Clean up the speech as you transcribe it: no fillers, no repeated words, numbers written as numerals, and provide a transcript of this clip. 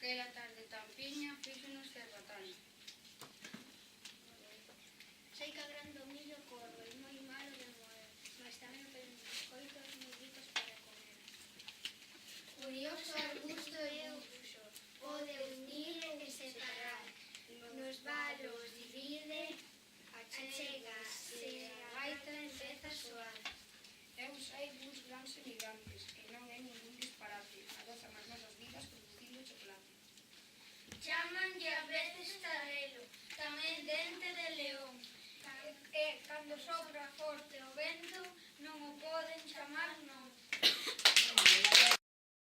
Aquela tarde tan piña fíxonos cerbatana. Sei que a gran do millo corro e moi malo de moer, mas tamén prendo coitos millitos para comer. Curioso arbusto é o buxo, pode unir e separar, nos valos divide, achégase a gaita empeza a soar. Eu sei duns grans emigrantes, e non é ningún disparate, adozan as nosas vidas producindo chocolate. Chámanlle a veces tarelo, tamén dente de león, e cando sopra forte o vento non o poden chamar non.